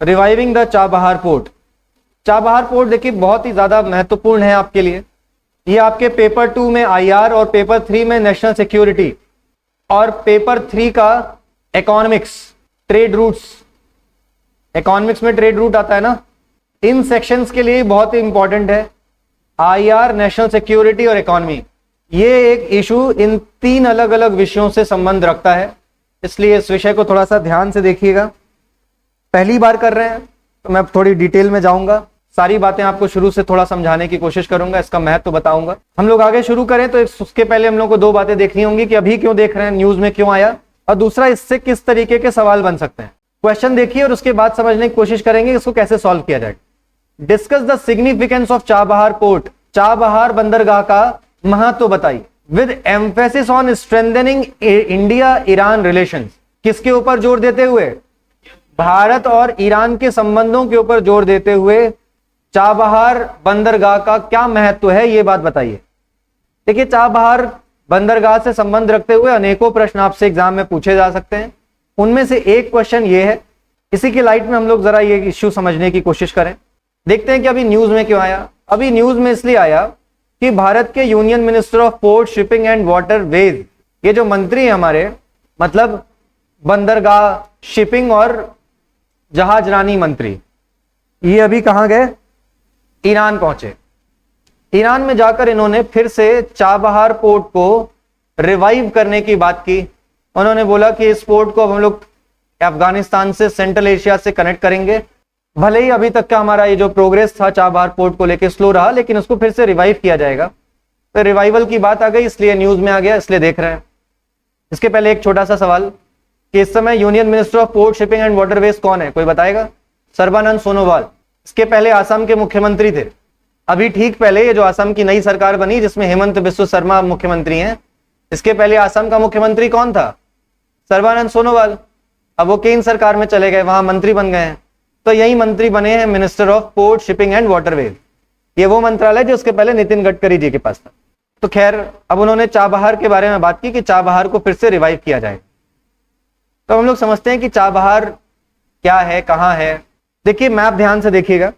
Reviving the Chabahar port. Chabahar port देखिए बहुत ही ज्यादा महत्वपूर्ण है आपके लिए। ये आपके पेपर 2 में आईआर और पेपर 3 में नेशनल सिक्योरिटी और पेपर 3 का इकोनॉमिक्स ट्रेड रूट्स, इकोनॉमिक्स में ट्रेड रूट आता है ना, इन सेक्शंस के लिए बहुत ही इंपॉर्टेंट है। आईआर, नेशनल सिक्योरिटी और इकोनॉमी, ये एक इशू इन 3 अलग अलग विषयों से संबंध रखता है, इसलिए इस विषय को थोड़ा सा ध्यान से देखिएगा। पहली बार कर रहे हैं तो मैं थोड़ी डिटेल में जाऊंगा, सारी बातें आपको शुरू से थोड़ा समझाने की कोशिश करूंगा, इसका महत्व बताऊंगा। हम लोग आगे शुरू करें तो उसके पहले हम लोग को 2 बातें देखनी होंगी कि अभी क्यों देख रहे हैं, न्यूज में क्यों आया, और दूसरा इससे किस तरीके के सवाल बन सकते हैं। क्वेश्चन देखिए और उसके बाद समझने की कोशिश करेंगे इसको कैसे सॉल्व किया जाए। Discuss the significance of Chabahar port. Chabahar बंदरगाह का महत्व बताइए with emphasis on strengthening India Iran relations. किसके ऊपर जोर देते हुए? भारत और ईरान के संबंधों के ऊपर जोर देते हुए चाबहार बंदरगाह का क्या महत्व है, ये बात बताइए। देखिए, चाबहार बंदरगाह से संबंध रखते हुए अनेकों प्रश्न आपसे एग्जाम में पूछे जा सकते हैं। उनमें से एक क्वेश्चन ये है, इसी की लाइट में हम लोग जरा ये इश्यू समझने की कोशिश करें। देखते हैं कि अभी न्यूज में क्यों आया। अभी न्यूज में इसलिए आया कि भारत के union minister of port, shipping and waterways, ये जो मंत्री हैं हमारे, मतलब बंदरगाह, शिपिंग और जहाजरानी मंत्री, ये अभी कहां गए? ईरान पहुंचे। ईरान में जाकर इन्होंने फिर से चाबहार पोर्ट को रिवाइव करने की बात की। उन्होंने बोला कि इस पोर्ट को अब हम लोग अफगानिस्तान से, सेंट्रल एशिया से कनेक्ट करेंगे। भले ही अभी तक का हमारा ये जो प्रोग्रेस था चाबहार पोर्ट को लेकर स्लो रहा, लेकिन उसको फिर से रिवाइव किया जाएगा। तो रिवाइवल की बात आ गई, इसलिए न्यूज में आ गया, इसलिए देख रहे हैं। इसके पहले एक छोटा सा सवाल कि इस समय union minister of port, shipping and waterways कौन है, कोई बताएगा? सर्बानंद सोनोवाल। इसके पहले आसाम के मुख्यमंत्री थे। अभी ठीक पहले ये जो आसाम की नई सरकार बनी जिसमें हेमंत बिस्व शर्मा मुख्यमंत्री हैं, इसके पहले आसाम का मुख्यमंत्री कौन था? सर्बानंद सोनोवाल। अब वो केंद्र सरकार में चले गए, वहां मंत्री बन गए हैं। तो यही मंत्री बने हैं minister of port, shipping and waterways. ये वो मंत्रालय जो उसके पहले नितिन गडकरी जी के पास था। तो खैर, अब उन्होंने चाबहार के बारे में बात की कि चाबहार को फिर से रिवाइव किया जाए। तो हम लोग समझते हैं कि चाबहार क्या है, कहां है। देखिए, मैप ध्यान से देखिएगा।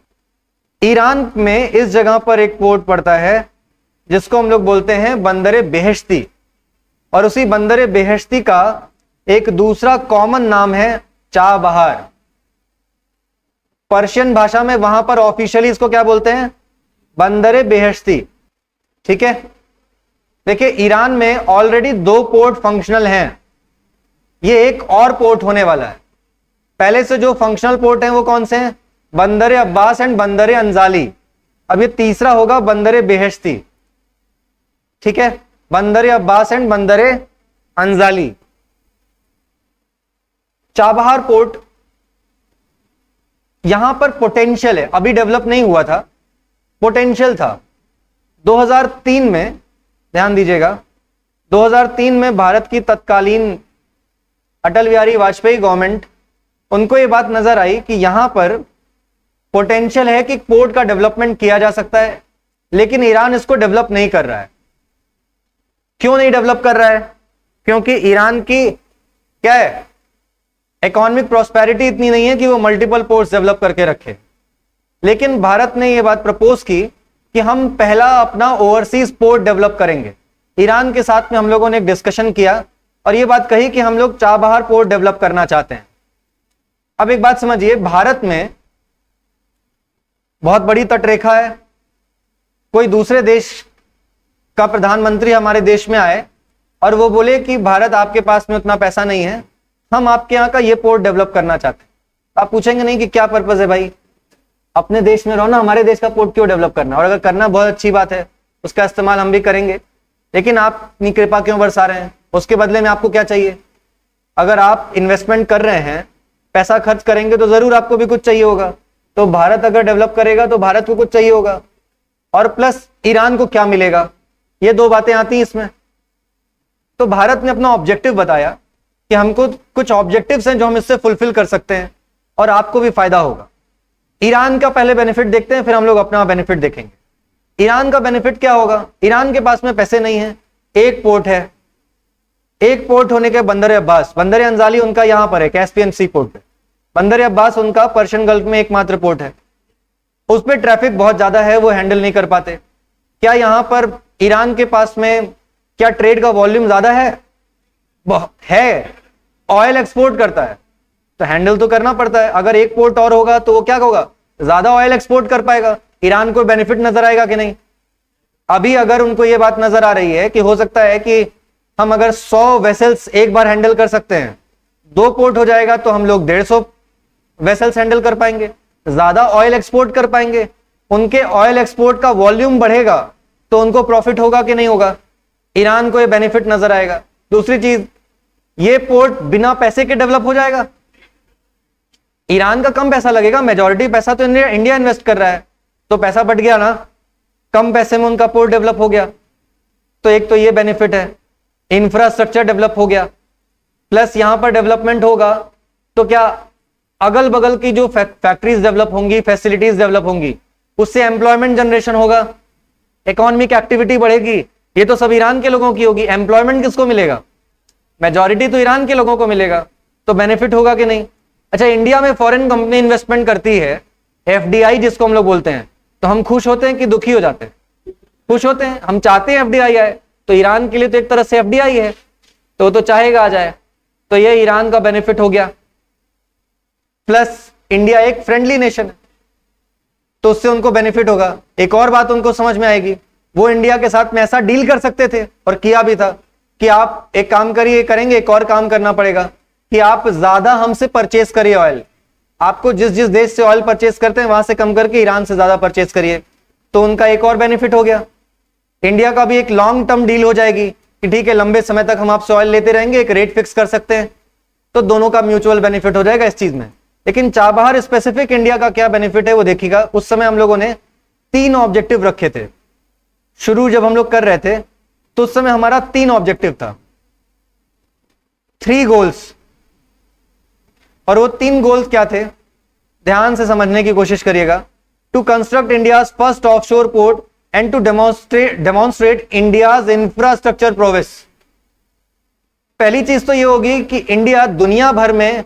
ईरान में इस जगह पर एक पोर्ट पड़ता है जिसको हम लोग बोलते हैं बंदरे बेहेश्ती, और उसी बंदरे बेहेश्ती का एक दूसरा कॉमन नाम है चाबहार। पर्शियन भाषा में वहां पर ऑफिशियली इसको क्या बोलते हैं? बंदरे बेहेश्ती। ठीक है। देखिए, ईरान में ऑलरेडी 2 पोर्ट फंक्शनल हैं, ये एक और पोर्ट होने वाला है। पहले से जो फंक्शनल पोर्ट हैं वो कौन से हैं? Bandare Abbas and Bandare Anzali. अब ये तीसरा होगा बंदरे बेहेश्ती। ठीक है, Bandare Abbas and Bandare Anzali. Chabahar port यहां पर पोटेंशियल है, अभी डेवलप नहीं हुआ था, पोटेंशियल था। 2003 में, ध्यान दीजिएगा, 2003 में भारत की तत्कालीन अटल बिहारी वाजपेयी गवर्नमेंट, उनको यह बात नजर आई कि यहां पर पोटेंशियल है कि पोर्ट का डेवलपमेंट किया जा सकता है, लेकिन ईरान इसको डेवलप नहीं कर रहा है। क्यों नहीं डेवलप कर रहा है? क्योंकि ईरान की क्या है, इकोनॉमिक प्रॉस्पेरिटी इतनी नहीं है कि वो मल्टीपल पोर्ट्स डेवलप करके रखे। लेकिन भारत ने यह बात प्रपोज की कि हम पहला अपना ओवरसीज पोर्ट डेवलप करेंगे। ईरान के साथ में हम लोगों ने एक डिस्कशन किया और यह बात कही कि हम लोग चाबहार पोर्ट डेवलप करना चाहते हैं। अब एक बात समझिए, भारत में बहुत बड़ी तटरेखा है। कोई दूसरे देश का प्रधानमंत्री हमारे देश में आए और वो बोले कि भारत, आपके पास में उतना पैसा नहीं है, हम आपके यहाँ का ये पोर्ट डेवलप करना चाहते हैं। आप पूछेंगे नहीं कि क्या पर्पस है भाई, अपने देश में रहो ना, हमारे देश का पोर्ट क्यों डेवलप करना? और अगर करना बहुत अच्छी बात है, उसका इस्तेमाल हम भी करेंगे, लेकिन आप अपनी कृपा क्यों बरसा रहे हैं? उसके बदले में आपको क्या चाहिए? अगर आप इन्वेस्टमेंट कर रहे हैं, पैसा खर्च करेंगे, तो जरूर आपको भी कुछ चाहिए होगा। तो भारत अगर डेवलप करेगा तो भारत को कुछ चाहिए होगा, और प्लस ईरान को क्या मिलेगा? ये 2 बातें आती हैं इसमें। तो भारत ने अपना ऑब्जेक्टिव बताया कि हमको कुछ ऑब्जेक्टिव्स हैं जो हम इससे फुलफिल कर सकते हैं और आपको भी फायदा होगा। ईरान का पहले बेनिफिट देखते हैं, फिर हम लोग अपना बेनिफिट देखेंगे। ईरान का बेनिफिट क्या होगा? ईरान के पास में पैसे नहीं है, एक पोर्ट है, एक पोर्ट होने के बंदर अब्बास, बंदर अंजाली उनका यहां पर है, कैस्पियन सी पोर्ट पे। बंदर अब्बास उनका पर्शियन गल्फ में एकमात्र पोर्ट है, उस पर ट्रैफिक बहुत ज्यादा है, वो हैंडल नहीं कर पाते। क्या यहां पर ईरान के पास में क्या ट्रेड का वॉल्यूम ज्यादा है? ऑयल एक्सपोर्ट करता है तो हैंडल तो करना पड़ता है। अगर एक पोर्ट और होगा तो वो क्या होगा, ज्यादा ऑयल एक्सपोर्ट कर पाएगा। ईरान को बेनिफिट नजर आएगा कि नहीं? अभी अगर उनको ये बात नजर आ रही है कि हो सकता है कि हम अगर 100 वेसल्स एक बार हैंडल कर सकते हैं, 2 पोर्ट हो जाएगा तो हम लोग 150 वेसल्स हैंडल कर पाएंगे, ज्यादा ऑयल एक्सपोर्ट कर पाएंगे। उनके ऑयल एक्सपोर्ट का वॉल्यूम बढ़ेगा तो उनको प्रॉफिट होगा कि नहीं होगा? ईरान को ये बेनिफिट नजर आएगा। दूसरी चीज, ये पोर्ट बिना पैसे के डेवलप हो जाएगा। ईरान का कम पैसा लगेगा, मेजॉरिटी पैसा तो इंडिया इन्वेस्ट कर रहा है, तो पैसा बट गया ना, कम पैसे में उनका पोर्ट डेवलप हो गया। तो एक तो ये बेनिफिट है, इंफ्रास्ट्रक्चर डेवलप हो गया, प्लस यहां पर डेवलपमेंट होगा तो क्या अगल बगल की जो फैक्ट्रीज डेवलप होंगी, फैसिलिटीज डेवलप होंगी, उससे एम्प्लॉयमेंट जनरेशन होगा, इकोनॉमिक एक्टिविटी बढ़ेगी। ये तो सब ईरान के लोगों की होगी। एम्प्लॉयमेंट किसको मिलेगा? मेजॉरिटी तो ईरान के लोगों को मिलेगा, तो बेनिफिट होगा कि नहीं? अच्छा, इंडिया में फॉरेन कंपनी इन्वेस्टमेंट करती है, एफडीआई जिसको हम लोग बोलते हैं, तो हम खुश होते हैं कि दुखी हो जाते हैं? खुश होते हैं, हम चाहते हैं एफडीआई आए। तो ईरान के लिए तो एक तरह से एफडीआई है, तो वो तो चाहेगा आ जाए, तो ये ईरान का बेनिफिट हो गया। प्लस इंडिया एक फ्रेंडली नेशन है, तो उससे उनको बेनिफिट होगा। एक और बात उनको समझ में आएगी, वो इंडिया के साथ में ऐसा डील कर सकते थे और किया भी था कि आप एक काम करिए, करेंगे, एक और काम करना पड़ेगा कि आप ज्यादा हमसे परचेस करिए ऑयल। आपको जिस जिस देश से ऑयल परचेस करते हैं वहां से कम करके ईरान से ज्यादा परचेस करिए, तो उनका एक और बेनिफिट हो गया। इंडिया का भी एक लॉन्ग टर्म डील हो जाएगी कि ठीक है, लंबे समय तक हम आपसे ऑयल लेते रहेंगे, एक रेट फिक्स कर सकते हैं, तो दोनों का म्यूचुअल बेनिफिट हो जाएगा इस चीज में। लेकिन चाबहार स्पेसिफिक इंडिया का क्या बेनिफिट है वो देखिएगा। उस समय हम लोगों ने 3 ऑब्जेक्टिव रखे थे। शुरू जब हम लोग कर रहे थे तो उस समय हमारा 3 ऑब्जेक्टिव था, 3 गोल्स। और वो 3 गोल्स क्या थे, ध्यान से समझने की कोशिश करिएगा। To construct India's first offshore port and to demonstrate India's infrastructure progress. पहली चीज तो ये होगी कि इंडिया दुनिया भर में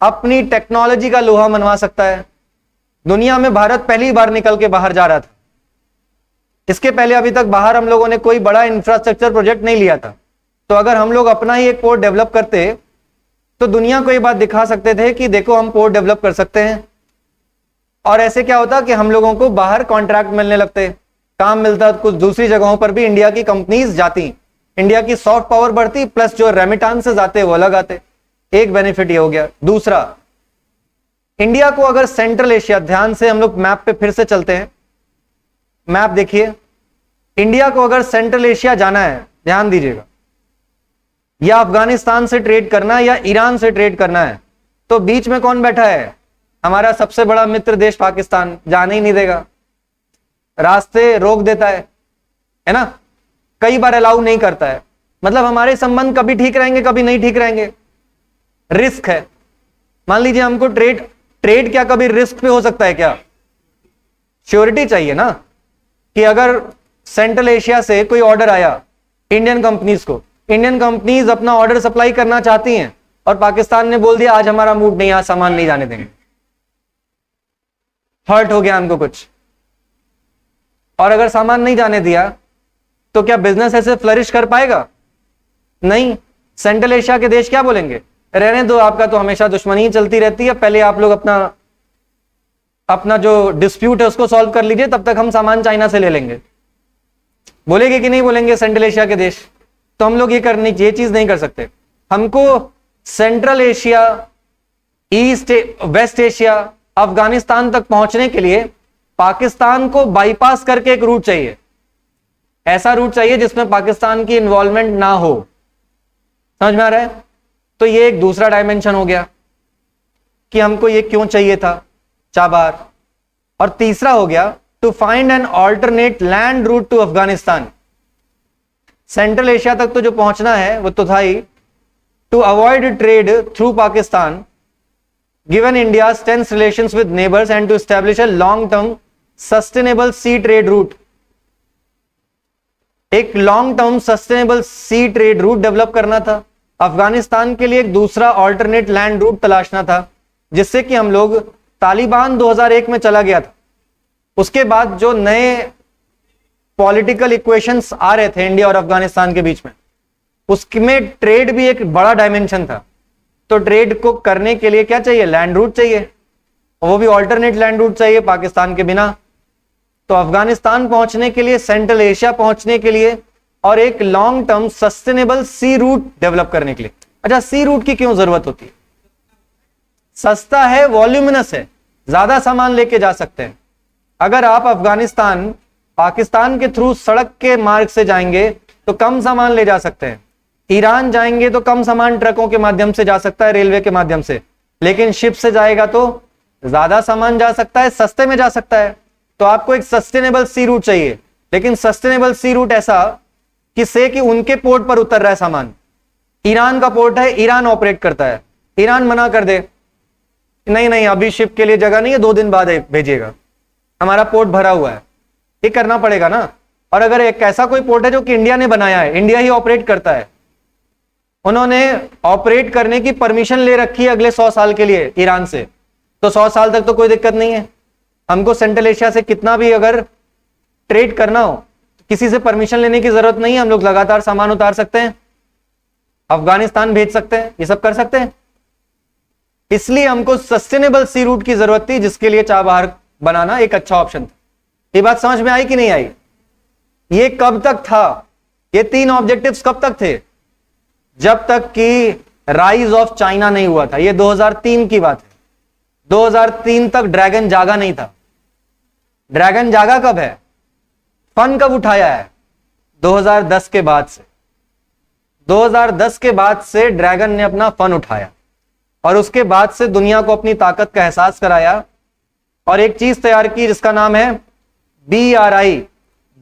अपनी टेक्नोलॉजी का लोहा मनवा सकता है। दुनिया में भारत पहली बार निकल के बाहर जा रहा था। इसके पहले अभी तक बाहर हम लोगों ने कोई बड़ा इंफ्रास्ट्रक्चर प्रोजेक्ट नहीं लिया था। तो अगर हम लोग अपना ही एक पोर्ट डेवलप करते तो दुनिया को ये बात दिखा सकते थे कि देखो हम पोर्ट डेवलप कर सकते हैं। और ऐसे क्या होता कि हम लोगों को बाहर कॉन्ट्रैक्ट मिलने लगते, काम मिलता, कुछ दूसरी जगहों पर भी इंडिया की कंपनीज जाती, इंडिया की सॉफ्ट पावर बढ़ती, प्लस जो रेमिटांसेस आते वो अलग आते। एक बेनिफिट ये हो गया। दूसरा, इंडिया को अगर सेंट्रल एशिया, ध्यान से हम लोग मैप पे फिर से चलते हैं, मैप देखिए, इंडिया को अगर सेंट्रल एशिया जाना है, ध्यान दीजिएगा, या अफगानिस्तान से ट्रेड करना है या ईरान से ट्रेड करना है, तो बीच में कौन बैठा है? हमारा सबसे बड़ा मित्र देश पाकिस्तान। जाने ही नहीं देगा, रास्ते रोक देता है ना, कई बार अलाउ नहीं करता है। मतलब हमारे संबंध कभी ठीक रहेंगे, कभी नहीं ठीक रहेंगे, रिस्क है। मान लीजिए हमको ट्रेड क्या कभी रिस्क पे हो सकता है क्या? श्योरिटी चाहिए ना, कि अगर सेंट्रल एशिया से कोई ऑर्डर आया इंडियन कंपनीज को, इंडियन कंपनीज अपना ऑर्डर सप्लाई करना चाहती हैं और पाकिस्तान ने बोल दिया आज हमारा मूड नहीं, यहां सामान नहीं जाने देंगे, हर्ट हो गया हमको कुछ, और अगर सामान नहीं जाने दिया तो क्या बिजनेस ऐसे फ्लरिश कर पाएगा? नहीं। सेंट्रल एशिया के देश क्या बोलेंगे? रहने दो, आपका तो हमेशा दुश्मनी चलती रहती है, पहले आप लोग अपना जो डिस्प्यूट है उसको सॉल्व कर लीजिए, तब तक हम सामान चाइना से ले लेंगे। बोलेंगे कि नहीं बोलेंगे सेंट्रल एशिया के देश? तो हम लोग ये चीज नहीं कर सकते। हमको central Asia, east west Asia, Afghanistan तक पहुंचने के लिए पाकिस्तान को बाईपास करके एक रूट चाहिए। ऐसा रूट चाहिए जिसमें पाकिस्तान की इन्वॉल्वमेंट ना हो। समझ में आ रहा है? तो ये एक दूसरा डायमेंशन हो गया कि हमको ये क्यों चाहिए था, चाबहार। और तीसरा हो गया to find an alternate land route to Afghanistan. Central Asia तक तो जो पहुंचना है वो तो था ही। To avoid trade through Pakistan given India's tense relations with neighbours and to establish a long term sustainable sea trade route. एक long term sustainable sea trade route develop करना था। अफगानिस्तान के लिए एक दूसरा ऑल्टरनेट लैंड रूट तलाशना था। जिससे कि हम लोग, तालिबान 2001 में चला गया था, उसके बाद जो नए पॉलिटिकल इक्वेशंस आ रहे थे इंडिया और अफगानिस्तान के बीच में, उसमें ट्रेड भी एक बड़ा डायमेंशन था। तो ट्रेड को करने के लिए क्या चाहिए? लैंड रूट चाहिए, और वो भी ऑल्टरनेट लैंड रूट चाहिए पाकिस्तान के बिना। तो अफगानिस्तान पहुंचने के लिए, सेंट्रल एशिया पहुंचने के लिए, और एक लॉन्ग टर्म सस्टेनेबल सी रूट डेवलप करने के लिए। अच्छा, सी रूट की क्यों जरूरत होती है? सस्ता है, वॉल्यूमिनस है, ज्यादा सामान लेके जा सकते हैं। अगर आप अफगानिस्तान पाकिस्तान के थ्रू सड़क के मार्ग से जाएंगे तो कम सामान ले जा सकते हैं। ईरान जाएंगे तो कम सामान ट्रकों के माध्यम से जा सकता है, रेलवे के माध्यम से। लेकिन शिप से जाएगा तो ज्यादा सामान जा सकता है, सस्ते में जा सकता है। तो आपको एक सस्टेनेबल सी रूट चाहिए, लेकिन सस्टेनेबल सी रूट ऐसा कि उनके पोर्ट पर उतर रहा है सामान। ईरान का पोर्ट है, ईरान ऑपरेट करता है, ईरान मना कर दे, नहीं नहीं अभी शिप के लिए जगह नहीं है, 2 दिन बाद भेजिएगा, हमारा पोर्ट भरा हुआ है। ये करना पड़ेगा ना। और अगर एक ऐसा कोई पोर्ट है जो कि इंडिया ने बनाया है, इंडिया ही ऑपरेट करता है, उन्होंने ऑपरेट करने की परमिशन ले रखी है अगले 100 साल के लिए ईरान से, तो 100 साल तक तो कोई दिक्कत नहीं है। हमको सेंट्रल एशिया से कितना भी अगर ट्रेड करना हो, किसी से परमिशन लेने की जरूरत नहीं है, हम लोग लगातार सामान उतार सकते हैं, अफगानिस्तान भेज सकते हैं, ये सब कर सकते हैं। इसलिए हमको सस्टेनेबल सी रूट की जरूरत थी, जिसके लिए चाबहार बनाना एक अच्छा ऑप्शन था। ये बात समझ में आई कि नहीं आई? ये कब तक था? ये 3 ऑब्जेक्टिव्स कब तक थे? जब तक कि राइज ऑफ चाइना नहीं हुआ था। ये 2003 की बात है। 2003 तक ड्रैगन जागा नहीं था। ड्रैगन जागा कब है? फन कब उठाया है? 2010 के बाद से। 2010 के बाद से ड्रैगन ने अपना फन उठाया, और उसके बाद से दुनिया को अपनी ताकत का एहसास कराया, और एक चीज तैयार की जिसका नाम है BRI,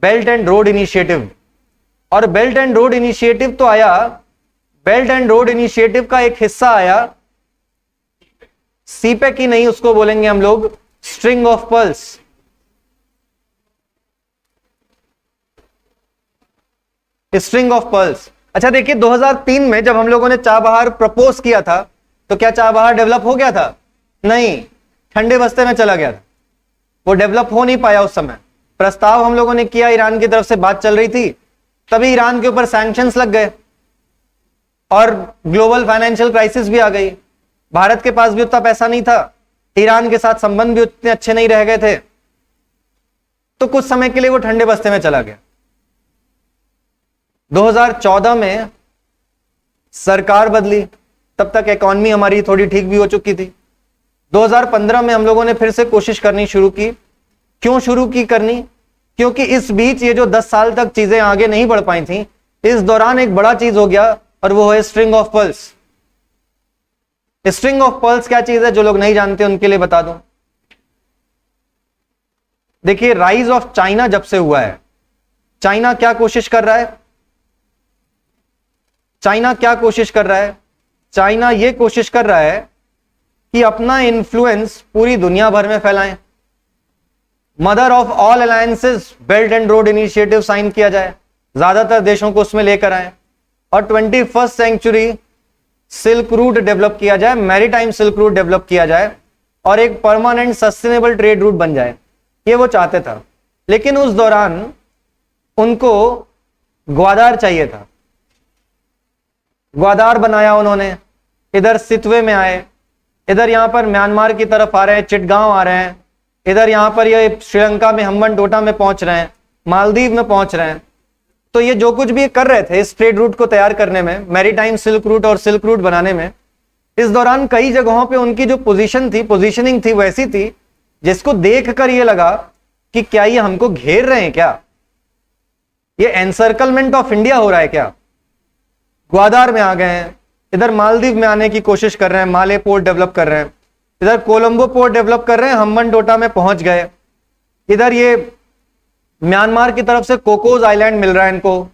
belt and road initiative. और बेल्ट एंड रोड इनिशिएटिव तो आया, बेल्ट एंड रोड इनिशिएटिव का एक हिस्सा आया, सीपेक ही नहीं, उसको बोलेंगे हम लोग string of pearls. String of pearls. अच्छा देखिए, 2003 में जब हम लोगों ने चाबहार प्रपोज किया था, तो क्या चाबहार डेवलप हो गया था? नहीं, ठंडे बस्ते में चला गया था। वो डेवलप हो नहीं पाया उस समय। प्रस्ताव हम लोगों ने किया, ईरान की तरफ से बात चल रही थी, तभी ईरान के ऊपर सैंक्शंस लग गए और ग्लोबल फाइनेंशियल क्राइसिस भी आ गई। भारत के पास भी उतना पैसा नहीं था, ईरान के साथ संबंध भी उतने अच्छे नहीं रह गए थे, तो कुछ समय के लिए वो ठंडे बस्ते में चला गया। 2014 में सरकार बदली, तब तक इकॉनमी हमारी थोड़ी ठीक भी हो चुकी थी। 2015 में हम लोगों ने फिर से कोशिश करनी शुरू की। क्यों शुरू की करनी? क्योंकि इस बीच ये जो 10 साल तक चीजें आगे नहीं बढ़ पाई थी, इस दौरान एक बड़ा चीज हो गया, और वो है string of pearls. String of pearls क्या चीज है? जो लोग नहीं जानते उनके लिए बता दूं। देखिए, राइज ऑफ चाइना जब से हुआ है, चाइना क्या कोशिश कर रहा है? चाइना क्या कोशिश कर रहा है? चाइना ये कोशिश कर रहा है कि अपना इन्फ्लुएंस पूरी दुनिया भर में फैलाएं। Mother of all alliances belt and road initiative sign किया जाए, ज्यादातर देशों को उसमें लेकर आए, और 21st century silk route develop किया जाए, मैरीटाइम सिल्क रूट डेवलप किया जाए, और एक परमानेंट सस्टेनेबल ट्रेड रूट बन जाए। ये वो चाहते था। लेकिन उस दौरान उनको ग्वादार चाहिए था। ग्वादार बनाया उन्होंने, इधर सितवे में आए, इधर यहां पर म्यांमार की तरफ आ रहे हैं, चिटगांव आ रहे हैं, इधर यहां पर ये श्रीलंका में हम्बनटोटा में पहुंच रहे हैं, मालदीव में पहुंच रहे हैं। तो ये जो कुछ भी कर रहे थे इस ट्रेड रूट को तैयार करने में, मैरीटाइम सिल्क रूट और सिल्क रूट बनाने में, इस दौरान कई जगहों पे उनकी जो पोजीशन थी, पोजीशनिंग थी, वैसी थी जिसको देखकर ये लगा कि क्या ये हमको घेर रहे हैं, क्या ये एनसर्कलमेंट ऑफ इंडिया हो रहा है क्या? ग्वादार में आ गए हैं, इधर मालदीव में आने की कोशिश कर रहे हैं, माले पोर्ट डेवलप कर रहे हैं, इधर कोलंबो पोर्ट डेवलप कर रहे हैं, हम्बनटोटा में पहुंच गए, इधर ये म्यांमार की तरफ से कोकोज आइलैंड मिल रहा है इनको,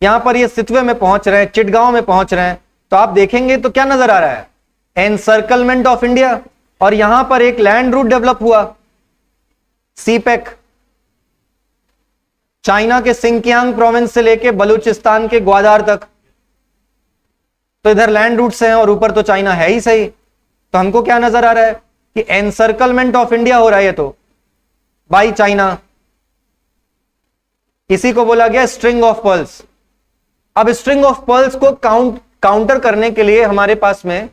यहां पर ये सितवे में पहुंच रहे हैं, चिटगांव में पहुंच रहे हैं। तो आप देखेंगे तो क्या नजर आ रहा है? Encirclement of India. और यहां पर एक लैंड रूट डेवलप हुआ, सीपेक, चाइना के सिंकियांग प्रोविंस से लेके बलूचिस्तान के ग्वादार तक। तो इधर लैंड रूट्स हैं और ऊपर तो चाइना है ही सही। तो हमको क्या नजर आ रहा है कि एनसर्कलमेंट ऑफ इंडिया हो रहा है ये तो बाई चाइना, इसी को बोला गया स्ट्रिंग ऑफ पर्ल्स। अब स्ट्रिंग ऑफ पर्ल्स को काउंटर करने के लिए हमारे पास में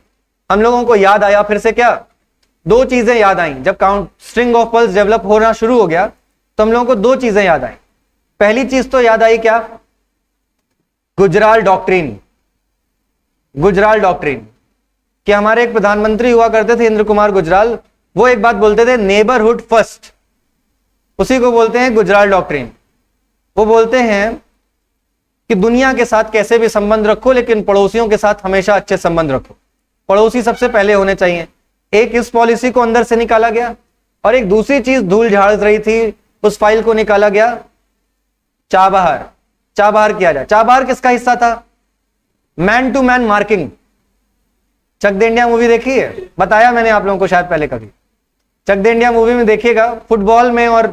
हम लोगों को याद आया फिर से क्या, दो चीजें याद आई। जब स्ट्रिंग ऑफ पर्ल्स डेवलप होना शुरू हो गया तो हम लोगों को दो चीजें याद आई। पहली चीज तो याद आई क्या, गुजराल डॉक्ट्रिन। गुजराल डॉक्ट्रिन कि हमारे एक प्रधानमंत्री हुआ करते थे इंद्र कुमार गुजराल, वो एक बात बोलते थे, नेबरहुड फर्स्ट, उसी को बोलते हैं गुजराल डॉक्ट्रिन। वो बोलते हैं कि दुनिया के साथ कैसे भी संबंध रखो लेकिन पड़ोसियों के साथ हमेशा अच्छे संबंध रखो, पड़ोसी सबसे पहले होने चाहिए। एक इस पॉलिसी को अंदर से निकाला गया और एक दूसरी चीज धूल झाड़ रही थी, उस फाइल को निकाला गया, चाबहार। चाबहार किया जाए। चाबहार किसका हिस्सा था, man to man marking. Chak De India movie देखी है, बताया मैंने आप लोगों को शायद पहले कभी। चक दे इंडिया मूवी में देखिएगा, फुटबॉल में और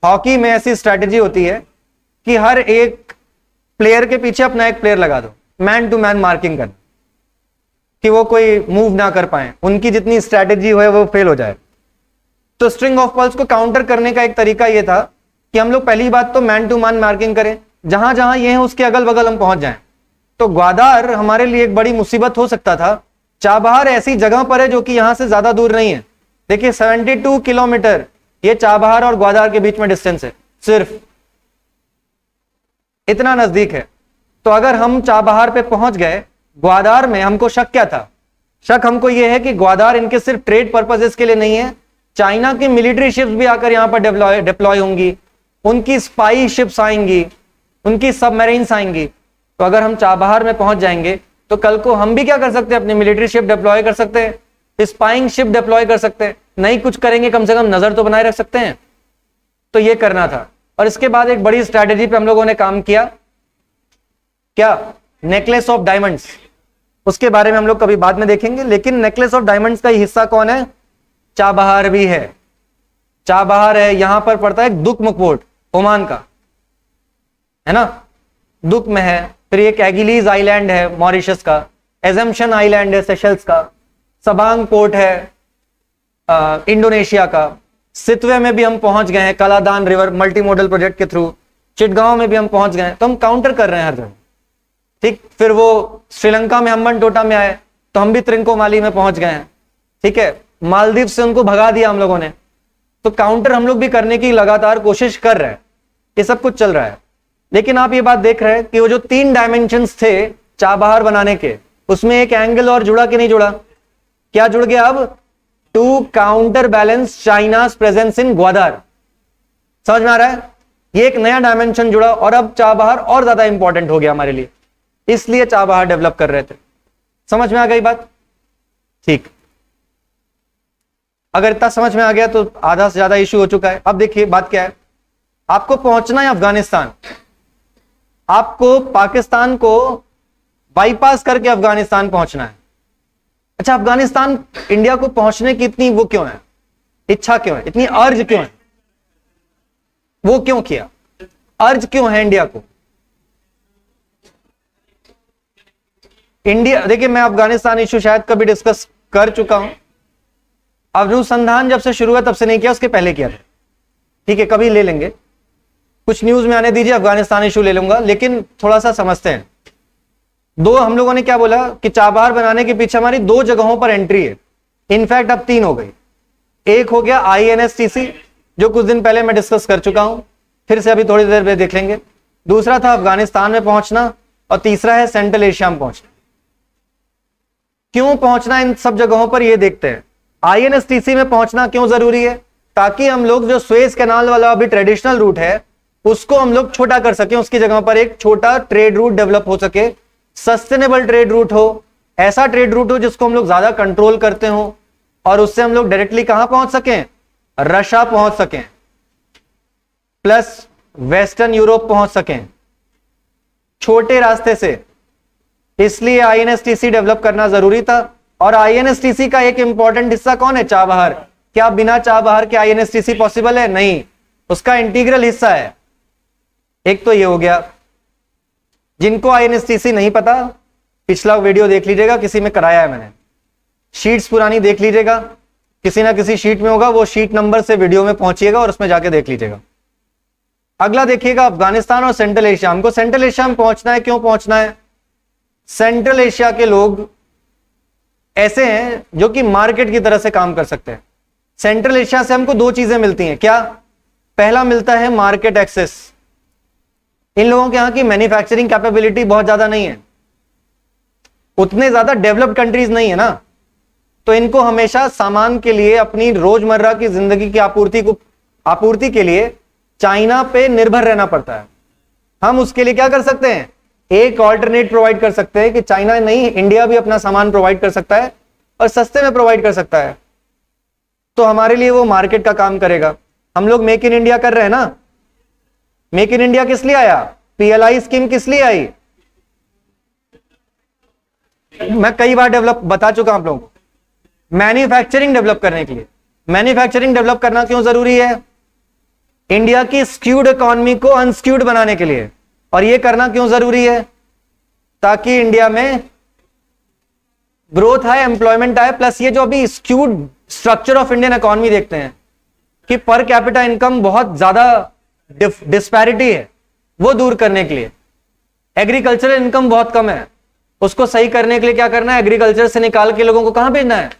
हॉकी में ऐसी स्ट्रैटेजी होती है कि हर एक प्लेयर के पीछे अपना एक प्लेयर लगा दो, मैन टू मैन मार्किंग करना, कि वो कोई मूव ना कर पाए, उनकी जितनी स्ट्रैटेजी हो वो फेल हो जाए। तो स्ट्रिंग ऑफ पर्ल्स को काउंटर करने का एक तरीका ये था कि हम लोग पहली बात तो मैन टू मैन मार्किंग करें, जहां जहां ये है उसके अगल बगल हम पहुंच जाएं। तो ग्वादार हमारे लिए एक बड़ी मुसीबत हो सकता था। चाबहार ऐसी जगह पर है जो कि यहां से ज्यादा दूर नहीं है। देखिए 72 किलोमीटर ये चाबहार और ग्वादार के बीच में डिस्टेंस है, सिर्फ इतना नजदीक है। तो अगर हम चाबहार पे पहुंच गए, ग्वादार में हमको शक क्या था, शक हमको यह है कि ग्वादार इनके सिर्फ ट्रेड पर्पसेस के लिए नहीं है, चाइना की मिलिट्री शिप्स भी आकर यहां पर डिप्लॉय होंगी, उनकी स्पाई शिप्स आएंगी, उनकी सबमरीन्स आएंगी। तो अगर हम चाबहार में पहुंच जाएंगे तो कल को हम भी क्या कर सकते हैं, अपनी मिलिट्री शिप डिप्लॉय कर सकते हैं, स्पाइंग शिप डिप्लॉय कर सकते हैं, नहीं कुछ करेंगे कम से कम नजर तो बनाए रख सकते हैं। तो ये करना था। और इसके बाद एक बड़ी स्ट्रैटेजी पे हम लोगों ने काम किया, क्या, नेकलेस ऑफ डायमंड्स। उसके बारे में हम लोग कभी बाद में देखेंगे, लेकिन नेकलेस ऑफ डायमंड्स का हिस्सा कौन है, चाबहार भी है। चाबहार है, यहां पर पड़ता है दुक्म पोर्ट, ओमान का है ना, दुक में है। फिर एक एगिलीज आइलैंड है मॉरिशस का, एजम्पशन आइलैंड है सेशल्स का, सबांग पोर्ट है इंडोनेशिया का, सितवे में भी हम पहुंच गए हैं Kaladan river multi modal project के थ्रू, चिटगांव में भी हम पहुंच गए हैं। तो हम काउंटर कर रहे हैं हर जगह, ठीक। फिर वो श्रीलंका में हम्बन टोटा में आए तो हम भी त्रिंकोमाली में पहुंच गए हैं, ठीक है। मालदीव से उनको भगा दिया हम लोगों ने। तो काउंटर हम लोग भी करने की लगातार कोशिश कर रहे हैं, ये सब कुछ चल रहा है। लेकिन आप ये बात देख रहे हैं कि वो जो 3 डायमेंशंस थे चाबहार बनाने के, उसमें एक एंगल और जुड़ा कि नहीं जुड़ा, क्या जुड़ गया अब, to counterbalance China's presence in Gwadar. समझ में आ रहा है, ये एक नया डायमेंशन जुड़ा और अब चाबहार और ज्यादा इंपॉर्टेंट हो गया हमारे लिए, इसलिए चाबहार डेवलप कर रहे थे। समझ में आ गई बात, ठीक। अगर इतना समझ में आ गया तो आधा से ज्यादा इश्यू हो चुका है। अब देखिए बात क्या है, आपको पहुंचना है अफगानिस्तान, आपको पाकिस्तान को बाईपास करके अफगानिस्तान पहुंचना है। अच्छा, अफगानिस्तान इंडिया को पहुंचने की इतनी वो क्यों है, इच्छा क्यों है, इतनी अर्ज क्यों है, वो क्यों किया, अर्ज क्यों है इंडिया को। इंडिया, देखिए मैं अफगानिस्तान इश्यू शायद कभी डिस्कस कर चुका हूं, अनुसंधान जब से शुरू हुआ तब से नहीं किया, उसके पहले किया था, ठीक है, कभी ले लेंगे, कुछ न्यूज में आने दीजिए, अफगानिस्तान इशू ले लूंगा। लेकिन थोड़ा सा समझते हैं। दो हम लोगों ने क्या बोला कि चाबहार बनाने के पीछे हमारी 2 जगहों पर एंट्री है, इनफैक्ट अब 3 हो गई। एक हो गया INSTC, जो कुछ दिन पहले मैं डिस्कस कर चुका हूं, फिर से अभी थोड़ी देर में देख लेंगे। दूसरा था अफगानिस्तान में पहुंचना, और तीसरा है सेंट्रल एशिया में पहुंचना। क्यों पहुंचना इन सब जगहों पर, ये देखते हैं। INSTC में पहुंचना क्यों जरूरी है, ताकि हम लोग जो सुएज कैनाल वाला अभी ट्रेडिशनल रूट है उसको हम लोग छोटा कर सके, उसकी जगह पर एक छोटा ट्रेड रूट डेवलप हो सके, सस्टेनेबल ट्रेड रूट हो, ऐसा ट्रेड रूट हो जिसको हम लोग ज्यादा कंट्रोल करते हो, और उससे हम लोग डायरेक्टली कहां पहुंच सकें, रशिया पहुंच सकें, प्लस वेस्टर्न यूरोप पहुंच सकें, छोटे रास्ते से। इसलिए INSTC डेवलप करना जरूरी था। और INSTC का एक इंपॉर्टेंट हिस्सा कौन है, चाबहार। क्या बिना चाबहार के INSTC पॉसिबल है, नहीं, उसका इंटीग्रल हिस्सा है। एक तो ये हो गया। जिनको INSTC नहीं पता, पिछला वीडियो देख लीजिएगा, किसी में कराया है मैंने। शीट्स पुरानी देख लीजिएगा, किसी ना किसी शीट में होगा, वो शीट नंबर से वीडियो में पहुंचिएगा और उसमें जाके देख लीजिएगा। अगला देखिएगा अफगानिस्तान और सेंट्रल एशिया। हमको सेंट्रल एशिया में पहुंचना है, क्यों पहुंचना है? सेंट्रल एशिया के लोग ऐसे हैं जो कि मार्केट की तरह से काम कर सकते हैं। सेंट्रल एशिया से हमको दो चीजें मिलती हैं। क्या? पहला मिलता है मार्केट एक्सेस। इन लोगों के यहां की मैन्युफैक्चरिंग कैपेबिलिटी बहुत ज्यादा नहीं है, उतने ज्यादा डेवलप्ड कंट्रीज नहीं है ना, तो इनको हमेशा सामान के लिए, अपनी रोजमर्रा की जिंदगी की आपूर्ति के लिए चाइना पे निर्भर रहना पड़ता है। हम उसके लिए क्या कर सकते हैं? एक ऑल्टरनेट प्रोवाइड कर सकते हैं कि चाइना नहीं, इंडिया भी अपना सामान प्रोवाइड कर सकता है और सस्ते में प्रोवाइड कर सकता है, तो हमारे लिए वो मार्केट का काम करेगा। हम लोग मेक इन इंडिया कर रहे हैं ना। मेक इन इंडिया किस लिए आया? पीएलआई स्कीम किस लिए आई? मैं कई बार बता चुका हूं आप लोगों को, मैन्युफैक्चरिंग डेवलप करने के लिए। मैन्युफैक्चरिंग डेवलप करना क्यों जरूरी है? इंडिया की स्क्यूड इकोनॉमी को अनस्क्यूड बनाने के लिए। और यह करना क्यों जरूरी है? ताकि इंडिया में ग्रोथ आए, एम्प्लॉयमेंट आए, प्लस ये जो अभी skewed structure of Indian economy देखते हैं कि पर कैपिटा इनकम बहुत ज्यादा डिस्पैरिटी है, वो दूर करने के लिए। एग्रीकल्चरल इनकम बहुत कम है, उसको सही करने के लिए क्या करना है? एग्रीकल्चर से निकाल के लोगों को कहां भेजना है?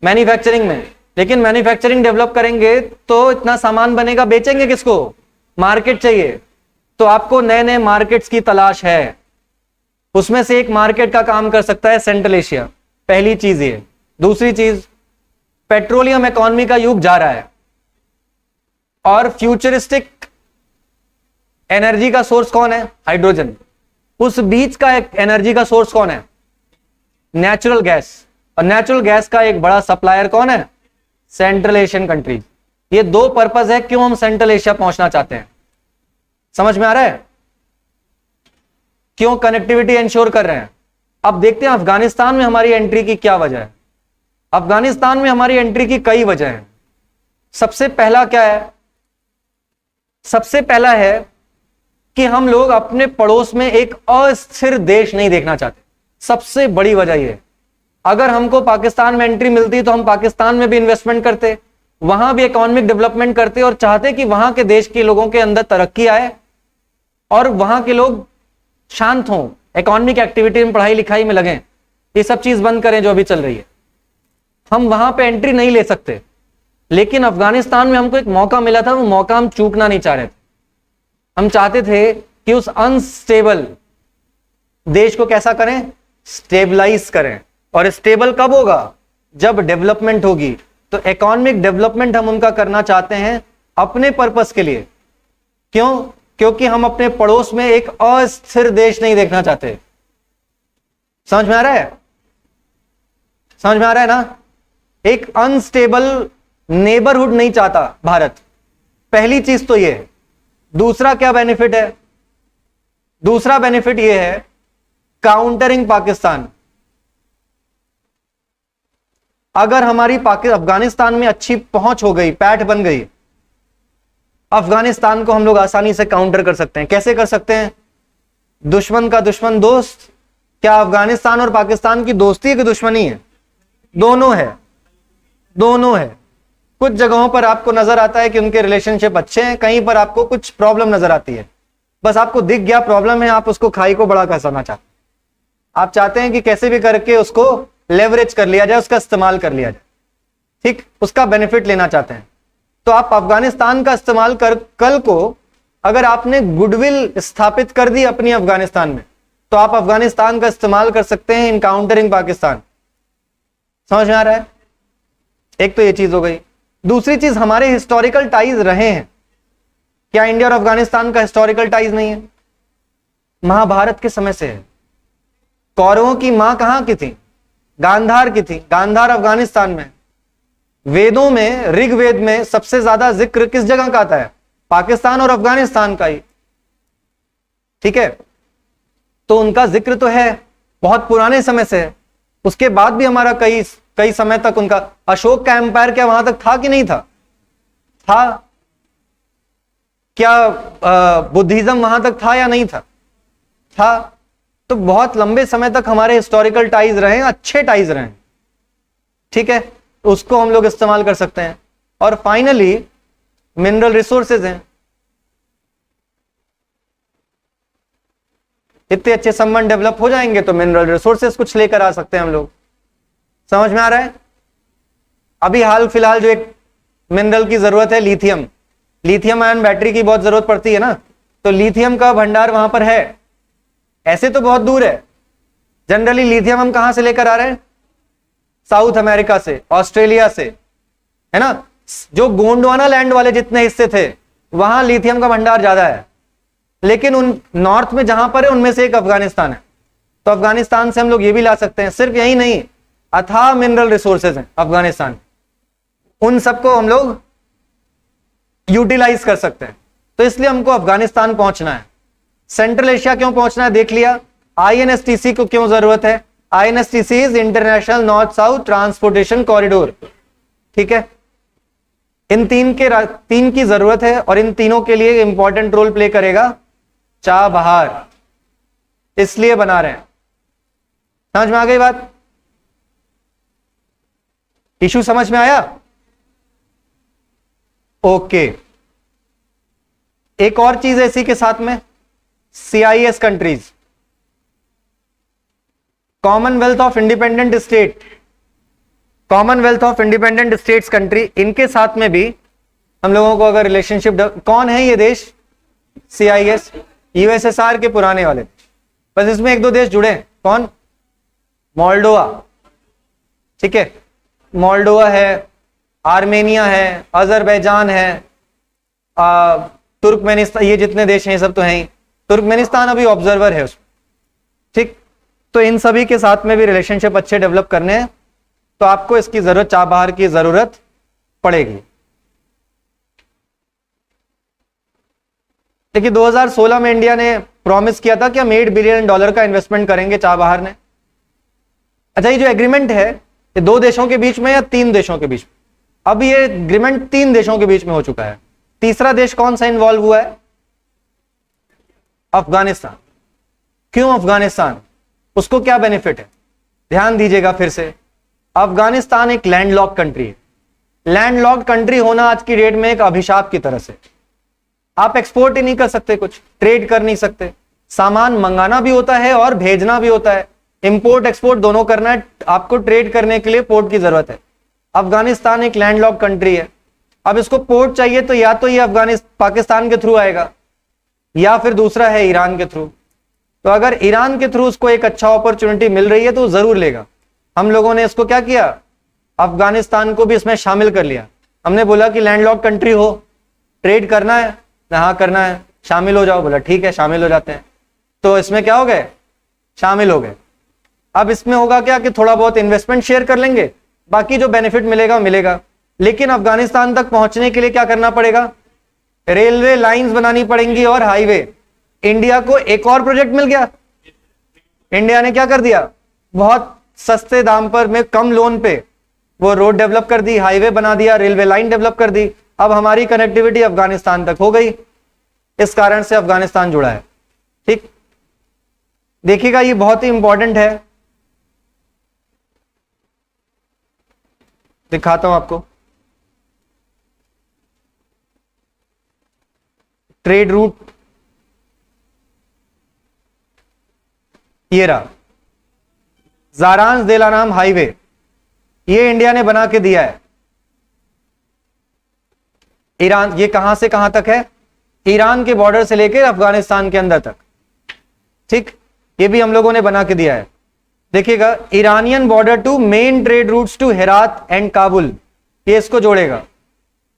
मैन्युफैक्चरिंग में। लेकिन मैन्युफैक्चरिंग डेवलप करेंगे तो इतना सामान बनेगा, बेचेंगे किसको? मार्केट चाहिए। तो आपको नए नए मार्केट्स की तलाश है, उसमें से एक मार्केट का काम कर सकता है सेंट्रल एशिया। पहली चीज ये। दूसरी चीज, पेट्रोलियम इकोनॉमी का युग जा रहा है और फ्यूचरिस्टिक एनर्जी का सोर्स कौन है? हाइड्रोजन। उस बीच का एक एनर्जी का सोर्स कौन है? Natural gas. और नेचुरल गैस का एक बड़ा सप्लायर कौन है? Central Asian countries. ये दो पर्पस है क्यों हम सेंट्रल एशिया पहुंचना चाहते हैं। समझ में आ रहा है? क्यों कनेक्टिविटी इंश्योर कर रहे हैं। अब देखते हैं अफगानिस्तान में हमारी एंट्री की क्या वजह है। अफगानिस्तान में हमारी एंट्री की कई वजह हैं। सबसे पहला क्या है? सबसे पहला है कि हम लोग अपने पड़ोस में एक अस्थिर देश नहीं देखना चाहते। सबसे बड़ी वजह यह है, अगर हमको पाकिस्तान में एंट्री मिलती तो हम पाकिस्तान में भी इन्वेस्टमेंट करते, वहां भी इकोनॉमिक डेवलपमेंट करते और चाहते कि वहां के देश के लोगों के अंदर तरक्की आए और वहां के लोग शांत हों, इकोनॉमिक एक्टिविटी में, पढ़ाई लिखाई में लगें। ये सब चीज बंद करें जो अभी चल रही है। हम वहां पे एंट्री नहीं ले सकते, लेकिन अफगानिस्तान में हमको एक मौका मिला था, वो मौका हम चूकना नहीं चाह रहे थे। हम चाहते थे कि उस अनस्टेबल देश को कैसा करें? स्टेबलाइज करें। और स्टेबल कब होगा? जब डेवलपमेंट होगी। तो इकोनॉमिक डेवलपमेंट हम उनका करना चाहते हैं अपने पर्पस के लिए। क्यों? क्योंकि हम अपने पड़ोस में एक अस्थिर देश नहीं देखना चाहते। समझ में आ रहा है? समझ में आ रहा है ना? एक अनस्टेबल नेबरहुड नहीं चाहता भारत। पहली चीज तो ये है। दूसरा क्या बेनिफिट है? दूसरा बेनिफिट ये है, काउंटरिंग पाकिस्तान। अगर हमारी अफगानिस्तान में अच्छी पहुंच हो गई, पैठ बन गई, अफगानिस्तान को हम लोग आसानी से काउंटर कर सकते हैं। कैसे कर सकते हैं? दुश्मन का दुश्मन दोस्त। क्या अफगानिस्तान और पाकिस्तान की दोस्ती है कि दुश्मनी है? दोनों है, दोनों है। कुछ जगहों पर आपको नजर आता है कि उनके रिलेशनशिप अच्छे हैं, कहीं पर आपको कुछ प्रॉब्लम नजर आती है। बस आपको दिख गया प्रॉब्लम है, आप उसको खाई को बड़ा करना चाहते हैं। आप चाहते हैं कि कैसे भी करके उसको लेवरेज कर लिया जाए, उसका इस्तेमाल कर लिया जाए, ठीक, उसका बेनिफिट लेना चाहते हैं। तो आप अफगानिस्तान का इस्तेमाल कर, कल को अगर आपने गुडविल स्थापित कर दी अपनी अफगानिस्तान में, तो आप अफगानिस्तान का इस्तेमाल कर सकते हैं इन काउंटरिंग पाकिस्तान। समझ में आ रहा है? एक तो ये चीज हो गई। दूसरी चीज, हमारे हिस्टोरिकल टाइज रहे हैं। क्या इंडिया और अफगानिस्तान का हिस्टोरिकल टाइज नहीं है? महाभारत के समय से है। कौरवों की मां कहां की थी? गांधार की थी। गांधार अफगानिस्तान में। वेदों में, ऋग्वेद में सबसे ज्यादा जिक्र किस जगह का आता है? पाकिस्तान और अफगानिस्तान का ही। ठीक है, तो उनका जिक्र तो है, बहुत पुराने समय से है। उसके बाद भी हमारा कई समय तक उनका, अशोक का एम्पायर क्या वहां तक था कि नहीं था? था। क्या बुद्धिज्म वहां तक था या नहीं था? था। तो बहुत लंबे समय तक हमारे हिस्टोरिकल टाइज रहे, अच्छे टाइज रहे। ठीक है, उसको हम लोग इस्तेमाल कर सकते हैं। और फाइनली मिनरल रिसोर्सेज हैं। इतने अच्छे संबंध डेवलप हो जाएंगे तो मिनरल रिसोर्सेज कुछ लेकर आ सकते हैं हम लोग। समझ में आ रहा है? अभी हाल फिलहाल जो एक मिनरल की जरूरत है, लिथियम, लिथियम आयन बैटरी की बहुत जरूरत पड़ती है ना, तो लिथियम का भंडार वहां पर है। ऐसे तो बहुत दूर है, जनरली लिथियम हम कहां से लेकर आ रहे हैं? साउथ अमेरिका से, ऑस्ट्रेलिया से, है ना। जो गोंडवाना लैंड वाले जितने हिस्से थे वहां लिथियम का भंडार ज्यादा है, लेकिन उन नॉर्थ में जहां पर है उनमें से एक अफगानिस्तान है, तो अफगानिस्तान से हम लोग ये भी ला सकते हैं। सिर्फ यही नहीं, अथाह मिनरल रिसोर्सेज हैं अफगानिस्तान, उन सबको हम लोग यूटिलाइज कर सकते हैं। तो इसलिए हमको अफगानिस्तान पहुंचना है। सेंट्रल एशिया क्यों पहुंचना है देख लिया। आईएनएसटीसी को क्यों जरूरत है? INSTC is international north south transportation corridor, ठीक है। इन तीन की जरूरत है और इन तीनों के लिए इंपॉर्टेंट रोल प्ले करेगा चाबहार, इसलिए बना रहे हैं। समझ में आ गई बात? इशू समझ में आया? ओके। एक और चीज है इसी के साथ में, CIS countries, Commonwealth of independent state, Commonwealth of independent states country, इनके साथ में भी हम लोगों को अगर रिलेशनशिप, कौन है ये देश? CIS, USSR के पुराने वाले। बस इसमें एक दो देश जुड़े, कौन? मोल्डोवा, ठीक है, मोल्डोवा है, आर्मेनिया है, अजरबैजान है, तुर्कमेनिस्तान, ये जितने देश हैं ये सब तो हैं ही। तुर्कमेनिस्तान अभी ऑब्जर्वर है उसमें, ठीक। तो इन सभी के साथ में भी रिलेशनशिप अच्छे डेवलप करने हैं, तो आपको इसकी जरूरत, चाबहार की जरूरत पड़ेगी। देखिए 2016 में इंडिया ने प्रॉमिस किया था कि हम $8 बिलियन का इन्वेस्टमेंट करेंगे, चाबहार ने। अच्छा, ये जो एग्रीमेंट है ये 2 देशों के बीच में या 3 देशों के बीच में? अब ये एग्रीमेंट 3 देशों के बीच में हो चुका है। तीसरा देश कौन सा इन्वॉल्व हुआ है? अफगानिस्तान। क्यों अफगानिस्तान? उसको क्या बेनिफिट है? ध्यान दीजिएगा फिर से, अफगानिस्तान एक लैंडलॉक कंट्री है। लैंडलॉक कंट्री होना आज की डेट में एक अभिशाप की तरह से। आप एक्सपोर्ट ही नहीं कर सकते, कुछ ट्रेड कर नहीं सकते, सामान मंगाना भी होता है और भेजना भी होता है, इंपोर्ट एक्सपोर्ट दोनों करना है। आपको ट्रेड करने के लिए पोर्ट की जरूरत है। अफगानिस्तान एक लैंडलॉक कंट्री है। अब इसको पोर्ट चाहिए तो या तो ये पाकिस्तान के थ्रू आएगा या फिर दूसरा है ईरान के थ्रू। तो अगर ईरान के थ्रू उसको एक अच्छा अपॉर्चुनिटी मिल रही है तो जरूर लेगा। हम लोगों ने इसको क्या किया, अफगानिस्तान को भी इसमें शामिल कर लिया। हमने बोला कि लैंडलॉक कंट्री हो, ट्रेड करना है, हाँ करना है, शामिल हो जाओ। बोला ठीक है शामिल हो जाते हैं। तो इसमें क्या हो गए, शामिल हो गए। अब इसमें होगा क्या कि थोड़ा बहुत इन्वेस्टमेंट शेयर कर लेंगे, बाकी जो बेनिफिट मिलेगा मिलेगा। लेकिन अफगानिस्तान तक पहुंचने के लिए क्या करना पड़ेगा, रेलवे लाइंस बनानी पड़ेंगी और हाईवे। इंडिया को एक और प्रोजेक्ट मिल गया। इंडिया ने क्या कर दिया, बहुत सस्ते दाम पर में कम लोन पे वो रोड डेवलप कर दी, हाईवे बना दिया, रेलवे लाइन डेवलप कर दी। अब हमारी कनेक्टिविटी अफगानिस्तान तक हो गई। इस कारण से अफगानिस्तान जुड़ा है। ठीक, देखिएगा ये बहुत ही इंपॉर्टेंट है। दिखाता हूं आपको ट्रेड रूट, ये रहा जारांस देलानाम हाईवे, ये इंडिया ने बना के दिया है। ईरान, ये कहां से कहां तक है, ईरान के बॉर्डर से लेकर अफगानिस्तान के अंदर तक। ठीक, ये भी हम लोगों ने बना के दिया है। देखिएगा, Iranian border to main trade routes to Herat and Kabul, ये इसको जोड़ेगा।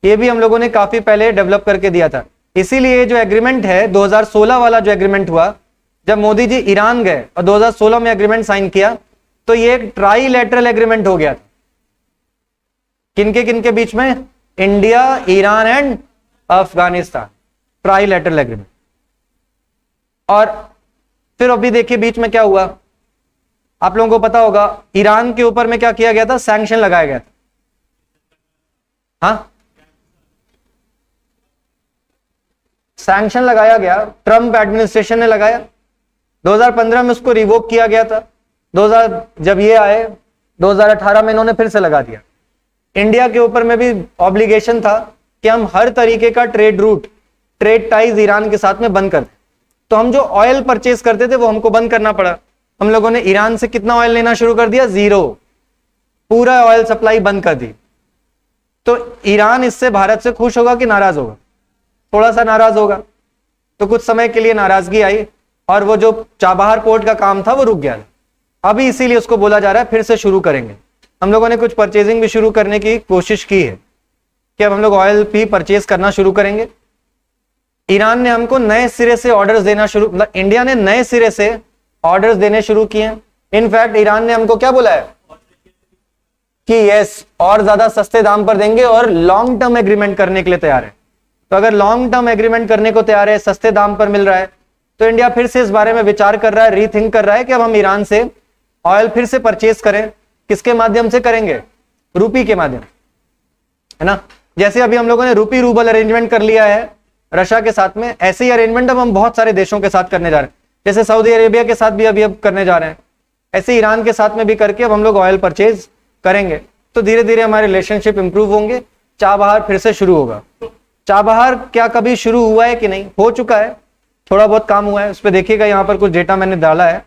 ये भी हम लोगों ने काफी पहले डेवलप करके दिया था। इसीलिए जो एग्रीमेंट है 2016 वाला जो एग्रीमेंट हुआ, जब मोदी जी ईरान गए और 2016 में एग्रीमेंट साइन किया, तो ये एक ट्राईलैटरल एग्रीमेंट हो गया था। किनके बीच में, India, Iran and Afghanistan, trilateral agreement. और फिर अभी देखिए बीच में क्या हुआ, आप लोगों को पता होगा, ईरान के ऊपर में क्या किया गया था, सैंक्शन लगाया गया था। हाँ, सैंक्शन लगाया गया, ट्रंप एडमिनिस्ट्रेशन ने लगाया। 2015 में उसको रिवोक किया गया था। 2000 जब ये आए 2018 में इन्होंने फिर से लगा दिया। इंडिया के ऊपर में भी ऑब्लिगेशन था कि हम हर तरीके का trade route, trade ties Iran के साथ में बंद कर दें। तो हम जो ऑयल परचेज करते थे वो हमको बंद करना पड़ा। हम लोगों ने ईरान से कितना ऑयल लेना शुरू कर दिया? 0, पूरा ऑयल सप्लाई बंद कर दी। तो ईरान इससे भारत से खुश होगा कि नाराज होगा? थोड़ा सा नाराज होगा। तो कुछ समय के लिए नाराजगी आई और वो जो चाबहार पोर्ट का काम था वो रुक गया। अभी इसीलिए उसको बोला जा रहा है फिर से शुरू करेंगे। हम लोगों ने कुछ परचेजिंग भी शुरू करने की कोशिश की है कि अब हम लोग ऑयल भी परचेज करना शुरू करेंगे। ईरान ने हमको नए सिरे से ऑर्डर्स देना शुरू, मतलब इंडिया ने नए सिरे से ऑर्डर्स देने शुरू किए हैं। इनफैक्ट ईरान ने हमको क्या बोला है कि यस, और ज्यादा सस्ते दाम पर देंगे और लॉन्ग टर्म एग्रीमेंट करने के लिए तैयार है। तो अगर लॉन्ग टर्म एग्रीमेंट करने को तैयार है, सस्ते दाम पर मिल रहा है, तो इंडिया फिर से इस बारे में विचार कर रहा है, रीथिंक कर रहा है कि अब हम ईरान से ऑयल फिर से परचेज करें। किसके माध्यम से करेंगे? रूपी के माध्यम, है ना। जैसे अभी हम लोगों ने रूपी रूबल अरेंजमेंट कर लिया है रशिया के साथ में, ऐसे ही अरेंजमेंट अब हम बहुत सारे देशों के साथ करने जा रहे हैं। जैसे सऊदी अरेबिया के साथ भी अभी अब करने जा रहे हैं, ऐसे ईरान के साथ में भी करके अब हम लोग ऑयल परचेज करेंगे। तो धीरे धीरे हमारे रिलेशनशिप इंप्रूव होंगे, चाबहार फिर से शुरू होगा। चाबहार क्या कभी शुरू हुआ है कि नहीं? हो चुका है, थोड़ा बहुत काम हुआ है। उस पर देखिएगा, यहाँ पर कुछ डेटा मैंने डाला है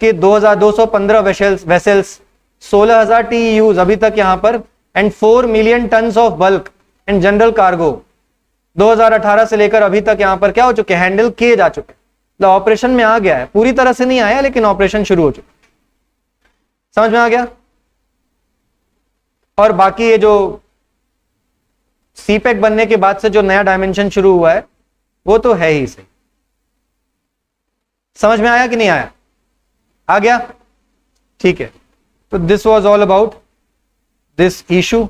कि 2215 वेसल्स, 16,000 TEUs अभी तक यहाँ पर, and 4 million tons of bulk and general cargo 2018 से लेकर अभी तक यहाँ पर क्या हो चुके हैं? हैंडल किए जा चुके हैं। तो ऑपरेशन में आ गया है, पूरी तरह से नहीं आया लेकिन ऑपरेशन शुरू हो चुका। समझ में आ गया? और बाकी ये जो सीपेक बनने के बाद से जो नया डायमेंशन शुरू हुआ है वो तो है ही सही। समझ में आया कि नहीं आया? आ गया? ठीक है। तो this was all about this issue.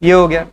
ये हो गया।